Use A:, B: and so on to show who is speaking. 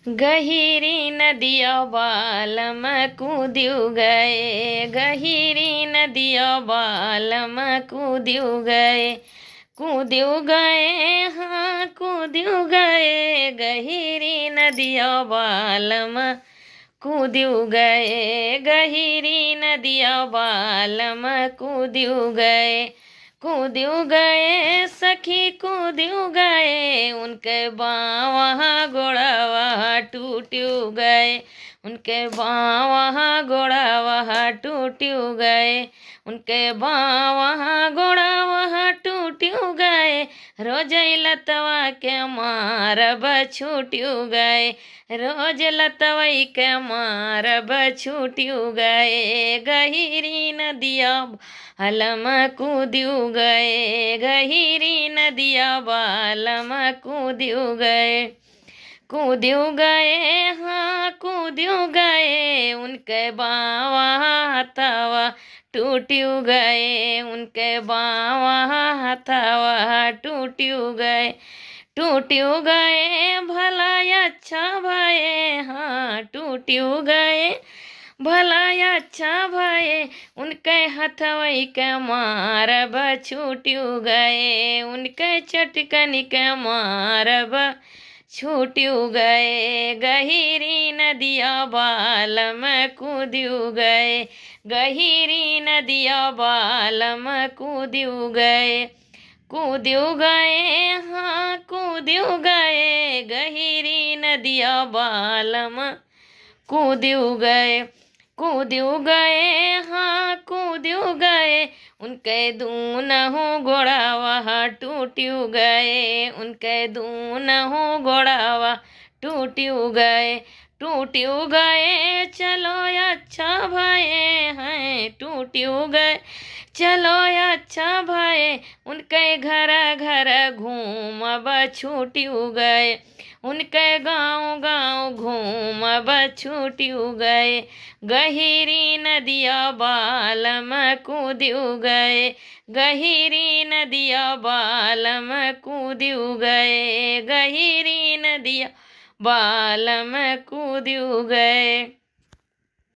A: गहिरी नदिया बालम कूद्यू गए, गहिरी नदिया बालम कूद्यू गए, कूद्यू गए हाँ कूद्यू गए, गहिरी नदिया बालम कूद्यू गए, गहिरी नदिया बालम कूद्यू गए, कूद्यू गए सखी कूद्यू गए, उनके बाँह गोड़वा टूट्यू गए, उनके बाँह गोड़वा टूट्यू गए, उनके बाँह गोड़वा टूट्यू गए, रोज लतवा के मारब छूट्यू गए, रोज लतवई के मारब छूट्यू गए, गहिरी नदिया बालम कूद्यू गए, गहिरी नदिया बालम कूद्यू गए, कूद्यू गए हाँ कूद्यू गए, उनके बाँह हथवा टूट्यू गए, उनके बाँह हथवा टूट्यू गए, टूट्यू गए भला अच्छा भये हाँ टूट्यू गए भला अच्छा भये, उनके हथवई के मारब छूट्यू गए, उनके चटकन के मारब छूट्यू गए, गहिरी नदिया बालम कूद्यू गए, गहिरी नदिया बालम कूद्यू गए, कूद्यू गए हाँ कूद्यू गए, गहिरी नदिया बालम कूद्यू गए, कूद्यू गए हाँ कूद्यू गए, उनके दूनहु गोड़वा टूट्यू गए, उनके दूनहु गोड़वा टूट्यू गए, टूट्यू गए चलो अच्छा भये हैं टूट्यू गए चलो अच्छा भये, उनके घर घर घूमब छूट्यू गए, उनके गाँव गाँव घूमब छूट्यू गए, गहिरी नदिया बालम कूद्यू गए, गहिरी नदिया बालम कूद्यू गए, गहिरी नदिया बालम कूद्यू गए।